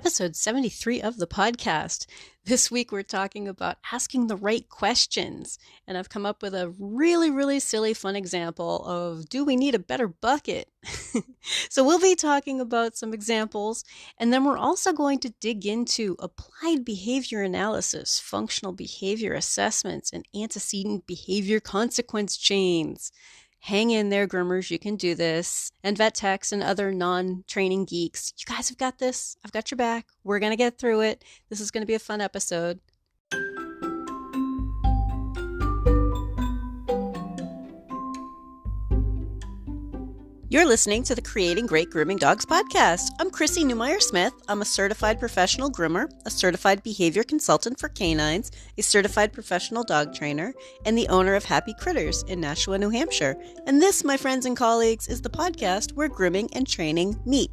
episode 73 of the podcast. This week we're talking about asking the right questions, and I've come up with a really silly fun example of, do we need a better bucket? So we'll be talking about some examples, and then we're also going to dig into applied behavior analysis, functional behavior assessments, and antecedent behavior consequence chains. Hang in there, groomers, you can do this. And vet techs and other non-training geeks, you guys have got this. I've got your back. We're going to get through it. This is going to be a fun episode. You're listening to the Creating Great Grooming Dogs podcast. I'm Chrissy Newmeyer-Smith. I'm a certified professional groomer, a certified behavior consultant for canines, a certified professional dog trainer, and the owner of Happy Critters in Nashua, New Hampshire. And this, my friends and colleagues, is the podcast where grooming and training meet.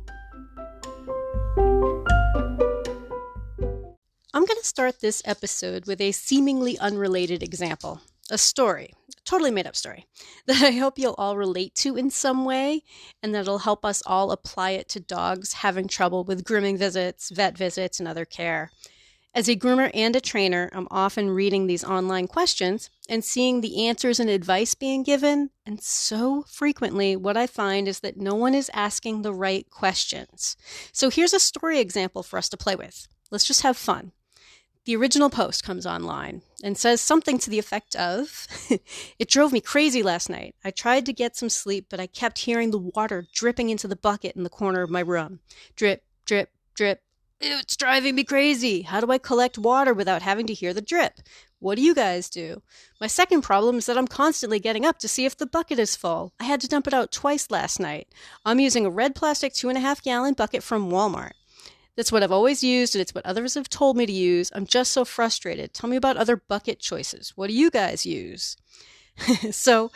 I'm going to start this episode with a seemingly unrelated example, a story. Totally made up story that I hope you'll all relate to in some way, and that'll help us all apply it to dogs having trouble with grooming visits, vet visits, and other care. As a groomer and a trainer, I'm often reading these online questions and seeing the answers and advice being given, and so frequently what I find is that no one is asking the right questions. So here's a story example for us to play with. Let's just have fun. The original post comes online and says something to the effect of, "It drove me crazy last night. I tried to get some sleep, but I kept hearing the water dripping into the bucket in the corner of my room. Drip, drip, drip. Ew, it's driving me crazy. How do I collect water without having to hear the drip? What do you guys do? My second problem is that I'm constantly getting up to see if the bucket is full. I had to dump it out twice last night. I'm using a red plastic 2.5-gallon bucket from Walmart. That's what I've always used, and it's what others have told me to use. I'm just so frustrated. Tell me about other bucket choices. What do you guys use?" So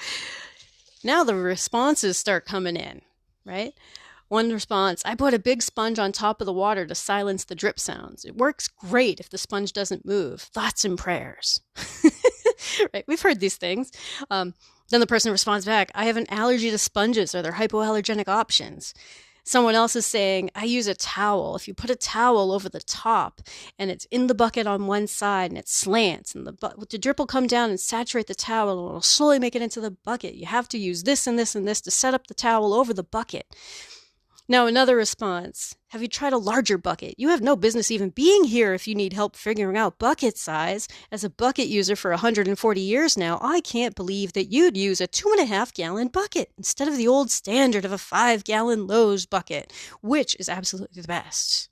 now the responses start coming in, right? One response, "I put a big sponge on top of the water to silence the drip sounds. It works great if the sponge doesn't move. Thoughts and prayers." Right? We've heard these things. Then the person responds back, "I have an allergy to sponges. Are there hypoallergenic options?" Someone else is saying, "I use a towel. If you put a towel over the top and it's in the bucket on one side and it slants, and the drip will come down and saturate the towel and it'll slowly make it into the bucket. You have to use this and this and this to set up the towel over the bucket." Now another response, "Have you tried a larger bucket? You have no business even being here if you need help figuring out bucket size. As a bucket user for 140 years now, I can't believe that you'd use a 2.5-gallon bucket instead of the old standard of a 5-gallon Lowe's bucket, which is absolutely the best."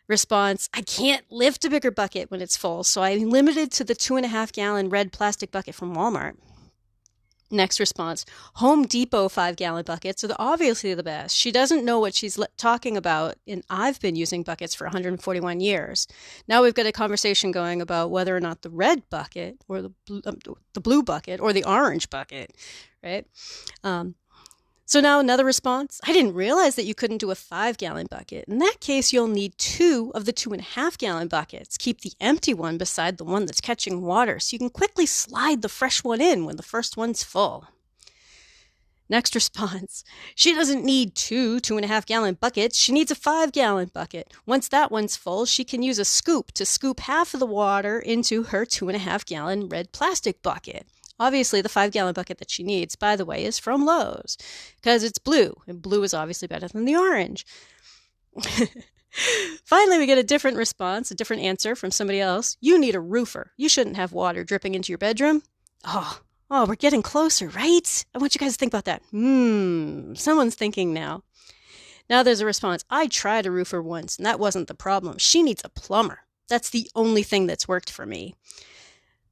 Response, "I can't lift a bigger bucket when it's full, so I'm limited to the 2.5-gallon red plastic bucket from Walmart." Next response, "Home Depot 5-gallon buckets are obviously the best. She doesn't know what she's talking about, and I've been using buckets for 141 years. Now we've got a conversation going about whether or not the red bucket or the blue bucket or the orange bucket, right? So now another response, "I didn't realize that you couldn't do a 5-gallon bucket. In that case, you'll need 2 of the 2.5-gallon buckets. Keep the empty one beside the one that's catching water so you can quickly slide the fresh one in when the first one's full." Next response, "She doesn't need 2 2.5-gallon buckets. She needs a 5-gallon bucket. Once that one's full, she can use a scoop to scoop half of the water into her 2.5-gallon red plastic bucket." Obviously, the 5-gallon bucket that she needs, by the way, is from Lowe's because it's blue, and blue is obviously better than the orange. Finally, we get a different response, a different answer from somebody else. "You need a roofer. You shouldn't have water dripping into your bedroom." Oh, we're getting closer, right? I want you guys to think about that. Someone's thinking now. Now there's a response. "I tried a roofer once, and that wasn't the problem. She needs a plumber. That's the only thing that's worked for me."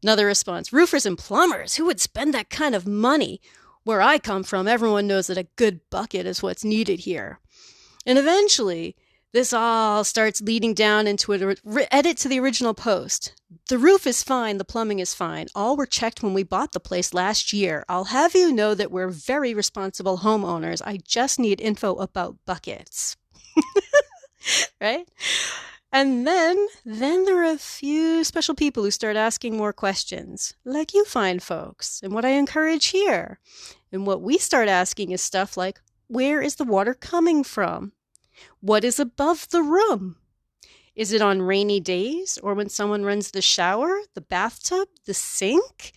Another response, "Roofers and plumbers, who would spend that kind of money? Where I come from, everyone knows that a good bucket is what's needed here." And eventually, this all starts leading down into an edit to the original post. "The roof is fine, the plumbing is fine. All were checked when we bought the place last year. I'll have you know that we're very responsible homeowners. I just need info about buckets." Right? And then there are a few special people who start asking more questions, like you fine folks, and what I encourage here. And what we start asking is stuff like, where is the water coming from? What is above the room? Is it on rainy days or when someone runs the shower, the bathtub, the sink?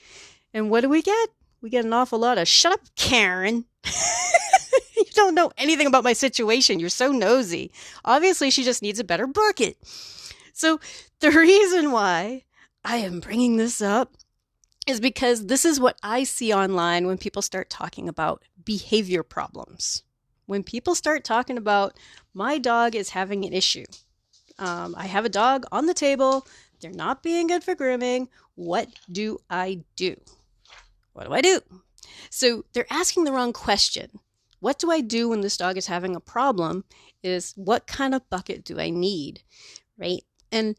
And what do we get? We get an awful lot of, shut up, Karen. You don't know anything about my situation. You're so nosy. Obviously, she just needs a better bucket. So the reason why I am bringing this up is because this is what I see online when people start talking about behavior problems. When people start talking about, my dog is having an issue. I have a dog on the table. They're not being good for grooming. What do I do? What do I do? So they're asking the wrong question. What do I do when this dog is having a problem is, what kind of bucket do I need, right? And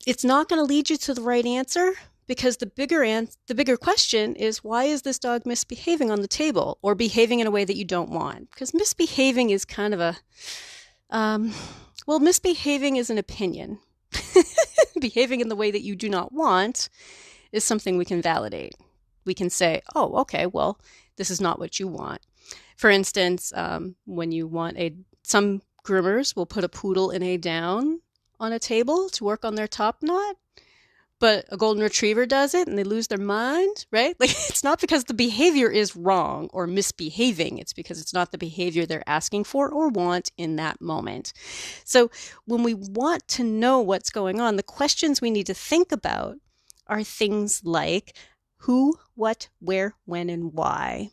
it's not going to lead you to the right answer, because the bigger question is, why is this dog misbehaving on the table or behaving in a way that you don't want? Because misbehaving is kind of a, misbehaving is an opinion. Behaving in the way that you do not want is something we can validate. We can say, oh, okay, well, this is not what you want. For instance, when you want some groomers will put a poodle in a down on a table to work on their top knot, but a golden retriever does it and they lose their mind, right? Like, it's not because the behavior is wrong or misbehaving. It's because it's not the behavior they're asking for or want in that moment. So when we want to know what's going on, the questions we need to think about are things like who, what, where, when, and why.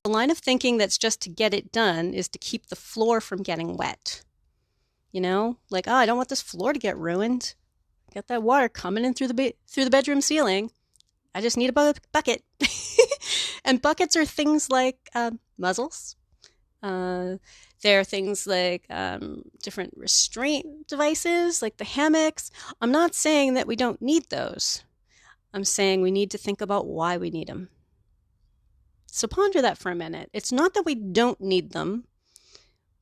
The line of thinking that's just to get it done is to keep the floor from getting wet. You know, like, oh, I don't want this floor to get ruined. Got that water coming in through the bedroom ceiling. I just need a bucket. And buckets are things like muzzles. There are things like different restraint devices, like the hammocks. I'm not saying that we don't need those. I'm saying we need to think about why we need them. So ponder that for a minute. It's not that we don't need them.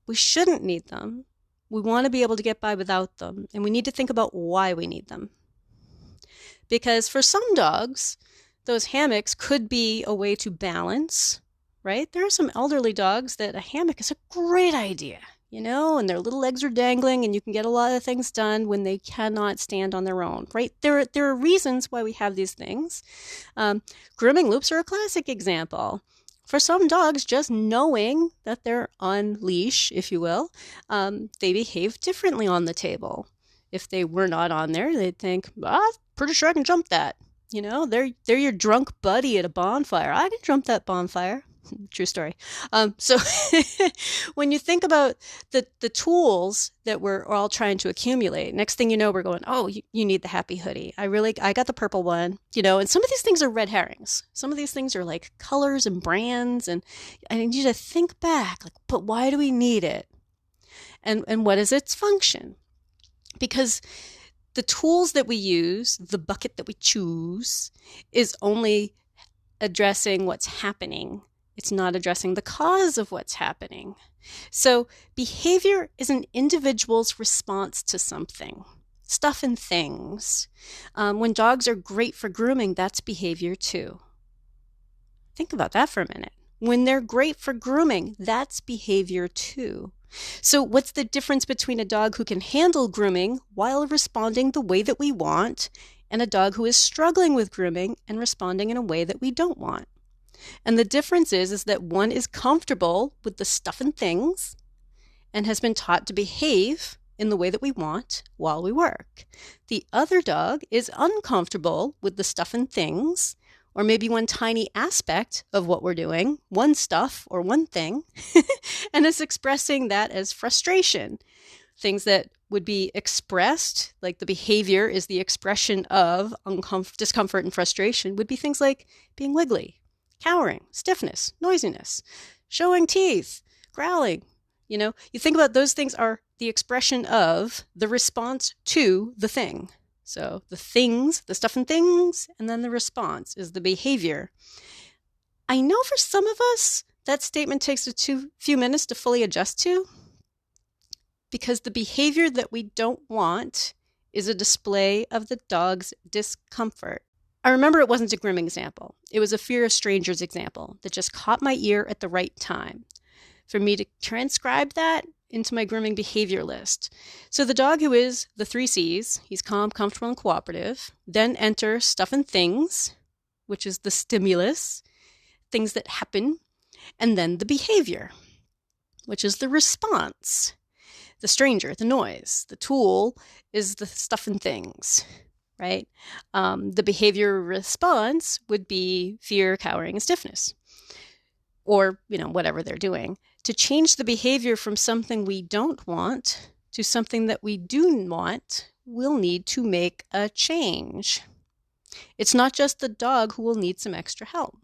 We shouldn't need them. We want to be able to get by without them, and we need to think about why we need them. Because for some dogs, those hammocks could be a way to balance, right? There are some elderly dogs that a hammock is a great idea, you know, and their little legs are dangling and you can get a lot of things done when they cannot stand on their own, right? There are reasons why we have these things. Grooming loops are a classic example. For some dogs, just knowing that they're on leash, if you will, they behave differently on the table. If they were not on there, they'd think, pretty sure I can jump that. You know, they're your drunk buddy at a bonfire. I can jump that bonfire. True story. So when you think about the tools that we're all trying to accumulate, next thing you know, we're going, oh, you need the happy hoodie. I got the purple one, you know, and some of these things are red herrings. Some of these things are like colors and brands. And I need you to think back, like, but why do we need it? And what is its function? Because the tools that we use, the bucket that we choose, is only addressing what's happening. It's not addressing the cause of what's happening. So behavior is an individual's response to something, stuff and things. When dogs are great for grooming, that's behavior too. Think about that for a minute. When they're great for grooming, that's behavior too. So what's the difference between a dog who can handle grooming while responding the way that we want, and a dog who is struggling with grooming and responding in a way that we don't want? And the difference is that one is comfortable with the stuff and things and has been taught to behave in the way that we want while we work. The other dog is uncomfortable with the stuff and things, or maybe one tiny aspect of what we're doing, one stuff or one thing, and is expressing that as frustration. Things that would be expressed, like the behavior is the expression of discomfort and frustration, would be things like being wiggly, cowering, stiffness, noisiness, showing teeth, growling. You know, you think about those things are the expression of the response to the thing. So the things, the stuff and things, and then the response is the behavior. I know for some of us, that statement takes a few minutes to fully adjust to, because the behavior that we don't want is a display of the dog's discomfort. I remember it wasn't a grooming example. It was a fear of strangers example that just caught my ear at the right time. For me to transcribe that, into my grooming behavior list. So the dog who is the 3 C's, he's calm, comfortable, and cooperative. Then enter stuff and things, which is the stimulus, things that happen. And then the behavior, which is the response. The stranger, the noise. The tool is the stuff and things, right? The behavior response would be fear, cowering, and stiffness. Or, whatever they're doing. To change the behavior from something we don't want to something that we do want, we'll need to make a change. It's not just the dog who will need some extra help.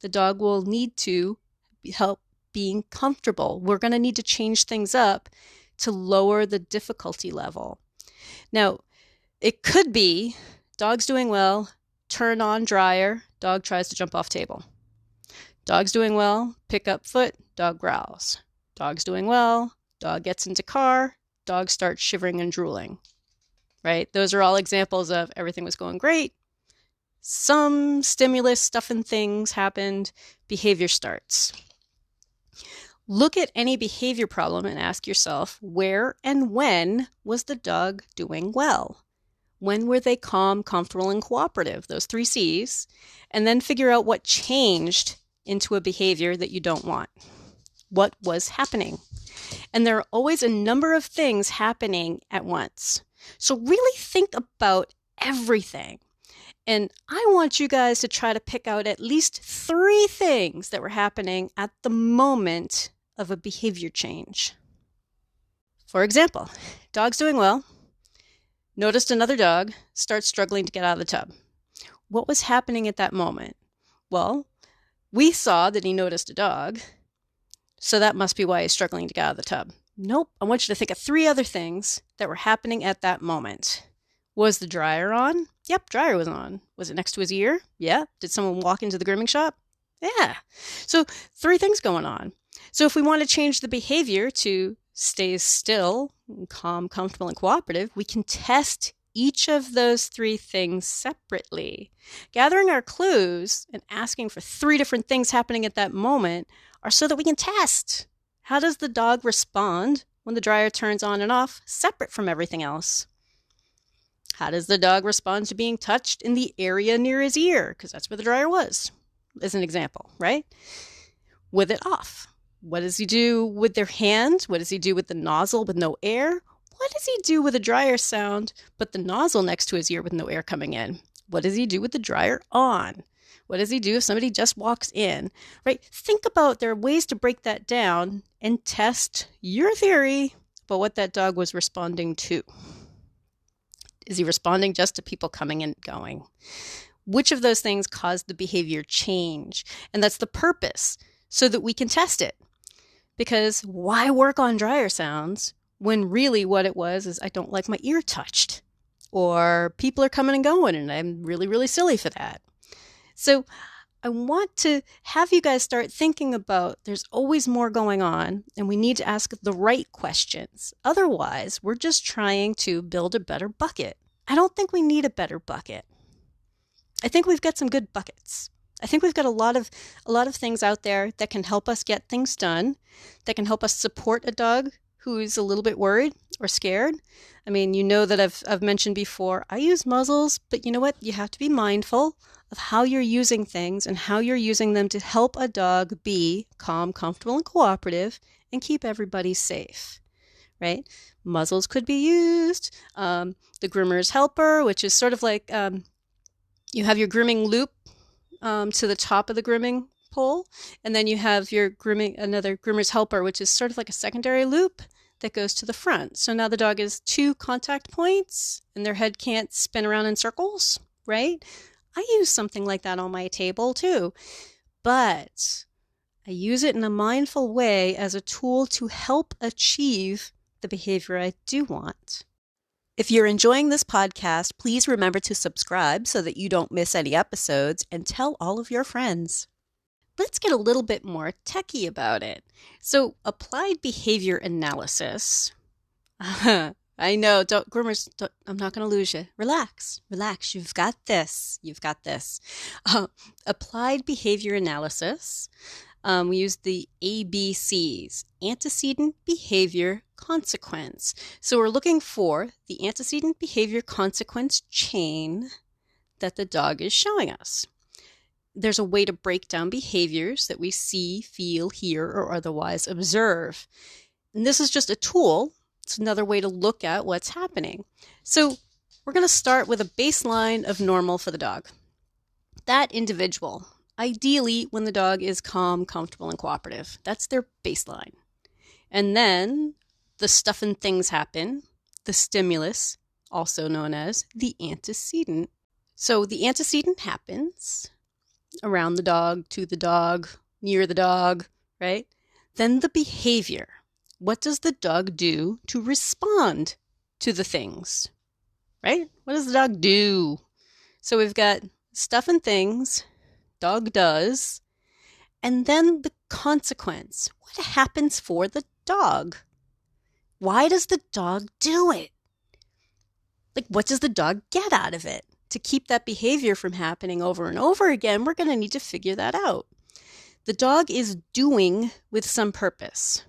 The dog will need to help being comfortable. We're going to need to change things up to lower the difficulty level. Now, it could be dog's doing well, turn on dryer, dog tries to jump off table. Dog's doing well, pick up foot, dog growls. Dog's doing well, dog gets into car, dog starts shivering and drooling, right? Those are all examples of everything was going great. Some stimulus, stuff and things happened, behavior starts. Look at any behavior problem and ask yourself, where and when was the dog doing well? When were they calm, comfortable, and cooperative? Those 3 C's. And then figure out what changed into a behavior that you don't want. What was happening? And there are always a number of things happening at once. So really think about everything. And I want you guys to try to pick out at least 3 things that were happening at the moment of a behavior change. For example, dog's doing well, noticed another dog, starts struggling to get out of the tub. What was happening at that moment? Well, we saw that he noticed a dog, so that must be why he's struggling to get out of the tub. Nope, I want you to think of 3 other things that were happening at that moment. Was the dryer on? Yep, dryer was on. Was it next to his ear? Yeah. Did someone walk into the grooming shop? Yeah. So 3 things going on. So if we want to change the behavior to stay still, calm, comfortable, and cooperative, we can test each of those 3 things separately. Gathering our clues and asking for 3 different things happening at that moment are so that we can test. How does the dog respond when the dryer turns on and off, separate from everything else? How does the dog respond to being touched in the area near his ear? Because that's where the dryer was, as an example, right? With it off. What does he do with their hand? What does he do with the nozzle with no air? What does he do with a dryer sound, but the nozzle next to his ear with no air coming in? What does he do with the dryer on? What does he do if somebody just walks in, right? Think about, there are ways to break that down and test your theory about what that dog was responding to. Is he responding just to people coming and going? Which of those things caused the behavior change? And that's the purpose, so that we can test it. Because why work on dryer sounds when really what it was is I don't like my ear touched, or people are coming and going and I'm really, really silly for that. So I want to have you guys start thinking about there's always more going on and we need to ask the right questions. Otherwise, we're just trying to build a better bucket. I don't think we need a better bucket. I think we've got some good buckets. I think we've got a lot of things out there that can help us get things done, that can help us support a dog who's a little bit worried or scared. I mean, you know that I've mentioned before, I use muzzles, but you know what? You have to be mindful of how you're using things and how you're using them to help a dog be calm, comfortable, and cooperative and keep everybody safe, right? Muzzles could be used. The groomer's helper, which is sort of like you have your grooming loop to the top of the grooming pole, and then you have your another groomer's helper, which is sort of like a secondary loop that goes to the front. So now the dog has 2 contact points and their head can't spin around in circles, right? I use something like that on my table too, but I use it in a mindful way as a tool to help achieve the behavior I do want. If you're enjoying this podcast, please remember to subscribe so that you don't miss any episodes, and tell all of your friends. Let's get a little bit more techie about it. So, applied behavior analysis. I know, groomers, I'm not going to lose you. Relax. You've got this. Applied behavior analysis We use the ABCs, antecedent, behavior, consequence. So we're looking for the antecedent behavior consequence chain that the dog is showing us. There's a way to break down behaviors that we see, feel, hear, or otherwise observe. And this is just a tool. It's another way to look at what's happening. So we're going to start with a baseline of normal for the dog. That individual, ideally when the dog is calm, comfortable, and cooperative. That's their baseline. And then the stuff and things happen, the stimulus, also known as the antecedent. So the antecedent happens around the dog, to the dog, near the dog, right? Then the behavior. What does the dog do to respond to the things, right? What does the dog do? So we've got stuff and things, dog does, and then the consequence. What happens for the dog? Why does the dog do it? Like, what does the dog get out of it? To keep that behavior from happening over and over again, we're going to need to figure that out. The dog is doing with some purpose.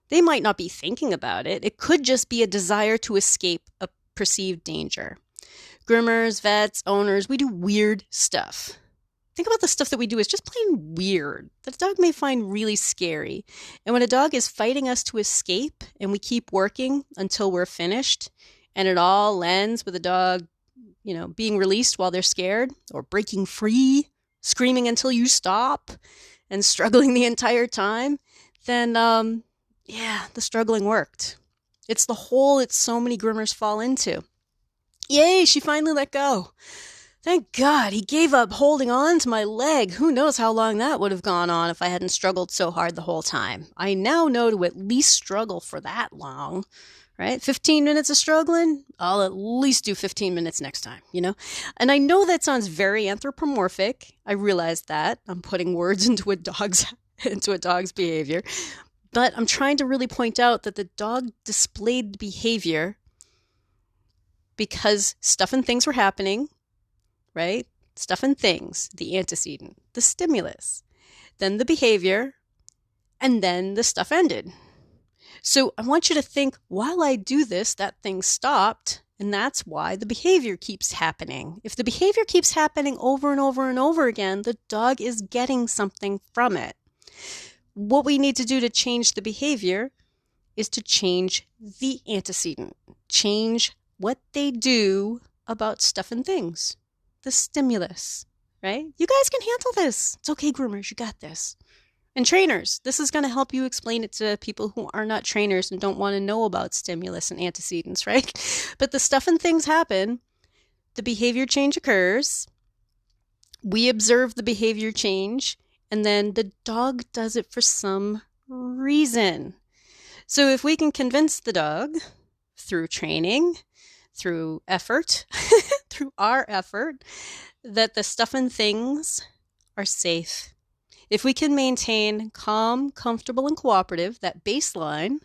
They might not be thinking about it. It could just be a desire to escape a perceived danger. Groomers, vets, owners, we do weird stuff. Think about the stuff that we do is just plain weird, that a dog may find really scary. And when a dog is fighting us to escape and we keep working until we're finished, and it all ends with a dog being released while they're scared or breaking free, screaming until you stop and struggling the entire time, then, the struggling worked. It's the hole that so many groomers fall into. Yay, she finally let go. Thank God, he gave up holding on to my leg. Who knows how long that would have gone on if I hadn't struggled so hard the whole time. I now know to at least struggle for that long. Right? 15 minutes of struggling, I'll at least do 15 minutes next time, And I know that sounds very anthropomorphic. I realize that. I'm putting words into a dog's behavior. But I'm trying to really point out that the dog displayed behavior because stuff and things were happening, right? Stuff and things, the antecedent, the stimulus, then the behavior, and then the stuff ended. So I want you to think, while I do this, that thing stopped, and that's why the behavior keeps happening. If the behavior keeps happening over and over and over again, the dog is getting something from it. What we need to do to change the behavior is to change the antecedent, change what they do about stuff and things, the stimulus, right? You guys can handle this. It's okay, groomers, you got this. And trainers, this is going to help you explain it to people who are not trainers and don't want to know about stimulus and antecedents, right? But the stuff and things happen. The behavior change occurs. We observe the behavior change, and then the dog does it for some reason. So if we can convince the dog through training, through effort, through our effort, that the stuff and things are safe. If we can maintain calm, comfortable, and cooperative, that baseline,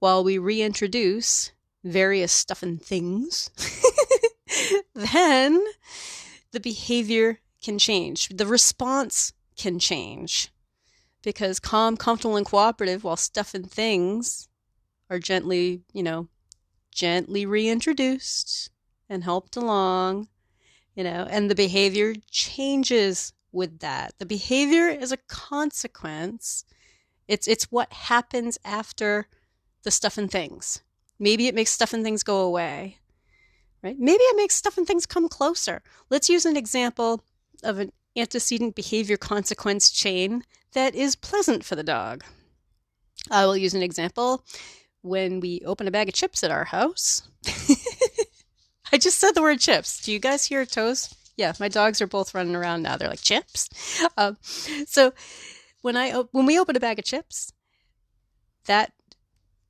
while we reintroduce various stuff and things, then the behavior can change. The response can change. Because calm, comfortable, and cooperative, while stuff and things are gently reintroduced and helped along, and the behavior changes with that. The behavior is a consequence. It's what happens after the stuff and things. Maybe it makes stuff and things go away, right? Maybe it makes stuff and things come closer. Let's use an example of an antecedent behavior consequence chain that is pleasant for the dog. I will use an example. When we open a bag of chips at our house, I just said the word chips. Do you guys hear toes? Yeah, my dogs are both running around now. They're like, chips? So when we open a bag of chips, that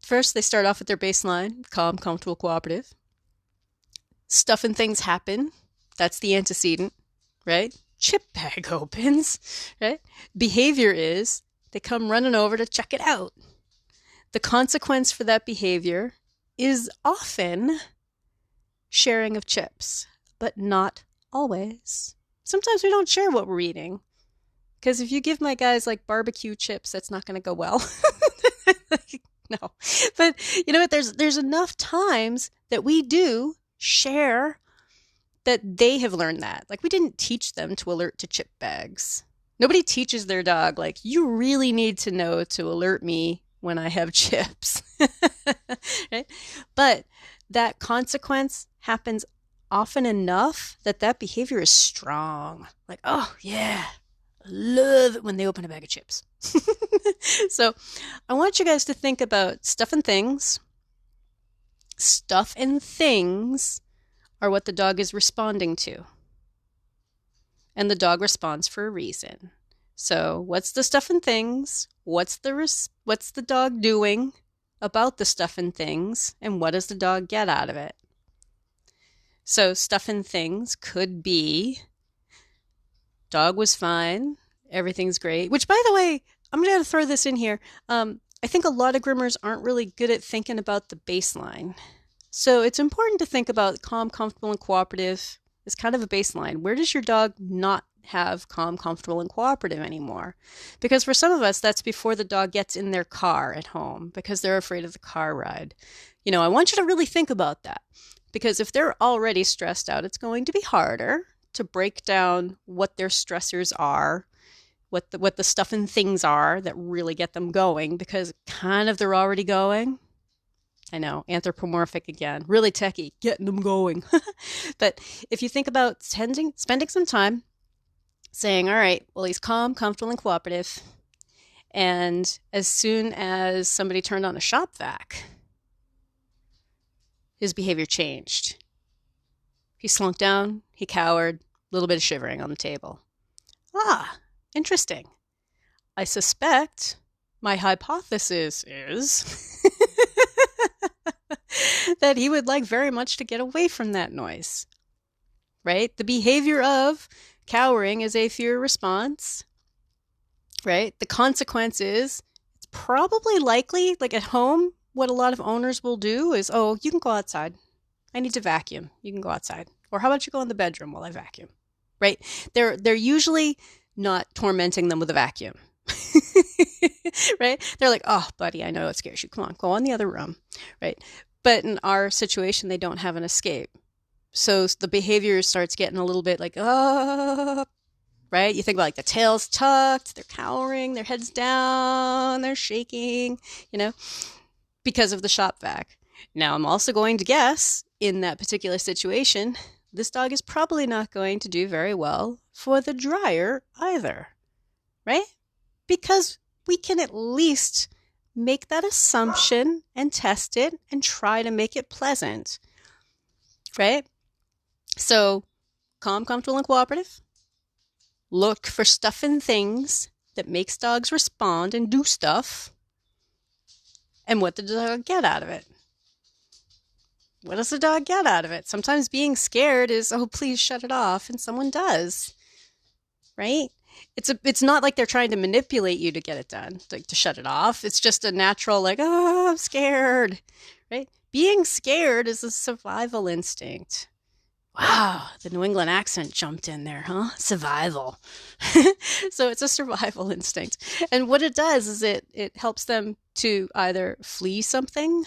first they start off with their baseline, calm, comfortable, cooperative. Stuff and things happen. That's the antecedent, right? Chip bag opens, right? Behavior is they come running over to check it out. The consequence for that behavior is often sharing of chips, but not always. Sometimes we don't share what we're eating. Because if you give my guys like barbecue chips, that's not going to go well. No. But you know what? There's enough times that we do share that they have learned that. Like, we didn't teach them to alert to chip bags. Nobody teaches their dog, like, you really need to know to alert me when I have chips. Right? But that consequence happens often enough that behavior is strong. Like, oh, yeah, I love it when they open a bag of chips. So I want you guys to think about stuff and things. Stuff and things are what the dog is responding to. And the dog responds for a reason. So what's the stuff and things? What's the dog doing about the stuff and things? And what does the dog get out of it? So stuff and things could be, dog was fine, everything's great. Which, by the way, I'm going to throw this in here. I think a lot of groomers aren't really good at thinking about the baseline. So it's important to think about calm, comfortable, and cooperative as kind of a baseline. Where does your dog not have calm, comfortable, and cooperative anymore? Because for some of us, that's before the dog gets in their car at home because they're afraid of the car ride. You know, I want you to really think about that. Because if they're already stressed out, it's going to be harder to break down what their stressors are, what the stuff and things are that really get them going, because kind of they're already going. I know, anthropomorphic again, really techie, getting them going. But if you think about spending some time saying, all right, well, he's calm, comfortable, and cooperative. And as soon as somebody turned on a shop vac, his behavior changed. He slunk down, he cowered, a little bit of shivering on the table. Ah, interesting. I suspect my hypothesis is that he would like very much to get away from that noise, right? The behavior of cowering is a fear response, right? The consequence is it's probably likely, like at home, what a lot of owners will do is, oh, you can go outside. I need to vacuum. You can go outside. Or how about you go in the bedroom while I vacuum, right? They're usually not tormenting them with a vacuum, right? They're like, oh, buddy, I know it scares you. Come on, go in the other room, right? But in our situation, they don't have an escape. So the behavior starts getting a little bit like, right? You think about like the tail's tucked, they're cowering, their head's down, they're shaking, you know, because of the shop vac. Now, I'm also going to guess in that particular situation, this dog is probably not going to do very well for the dryer either, right? Because we can at least make that assumption and test it and try to make it pleasant, right? So, calm, comfortable, and cooperative. Look for stuff and things that makes dogs respond and do stuff. And what did the dog get out of it? What does the dog get out of it? Sometimes being scared is, oh, please shut it off, and someone does, right? It's not like they're trying to manipulate you to get it done, like to shut it off. It's just a natural, like, oh, I'm scared, right? Being scared is a survival instinct. Wow, the New England accent jumped in there, huh? Survival. So it's a survival instinct. And what it does is it helps them to either flee something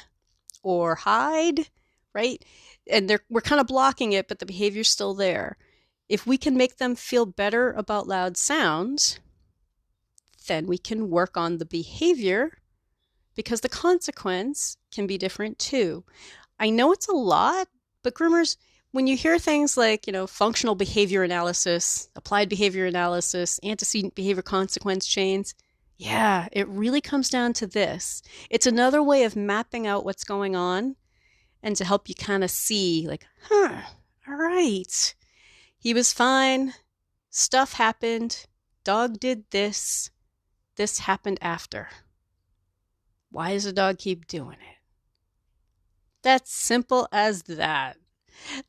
or hide, right? And we're kind of blocking it, but the behavior's still there. If we can make them feel better about loud sounds, then we can work on the behavior because the consequence can be different too. I know it's a lot, but groomers, when you hear things like, you know, functional behavior analysis, applied behavior analysis, antecedent behavior consequence chains, yeah, it really comes down to this. It's another way of mapping out what's going on and to help you kind of see, like, all right, he was fine, stuff happened, dog did this happened after. Why does the dog keep doing it? That's simple as that.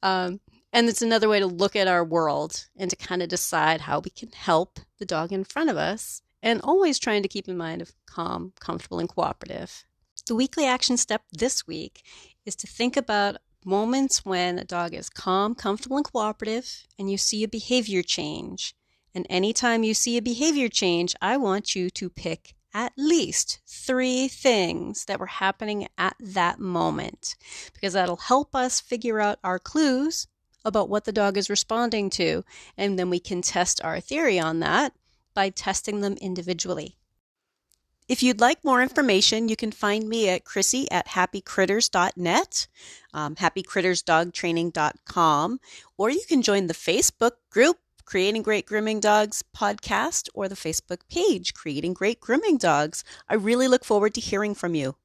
And it's another way to look at our world and to kind of decide how we can help the dog in front of us, and always trying to keep in mind of calm, comfortable, and cooperative. The weekly action step this week is to think about moments when a dog is calm, comfortable, and cooperative, and you see a behavior change. And anytime you see a behavior change, I want you to pick at least 3 things that were happening at that moment, because that'll help us figure out our clues about what the dog is responding to, and then we can test our theory on that by testing them individually. If you'd like more information, you can find me at Chrissy@happycritters.net, happycrittersdogtraining.com, or you can join the Facebook group Creating Great Grooming Dogs podcast or the Facebook page Creating Great Grooming Dogs. I really look forward to hearing from you.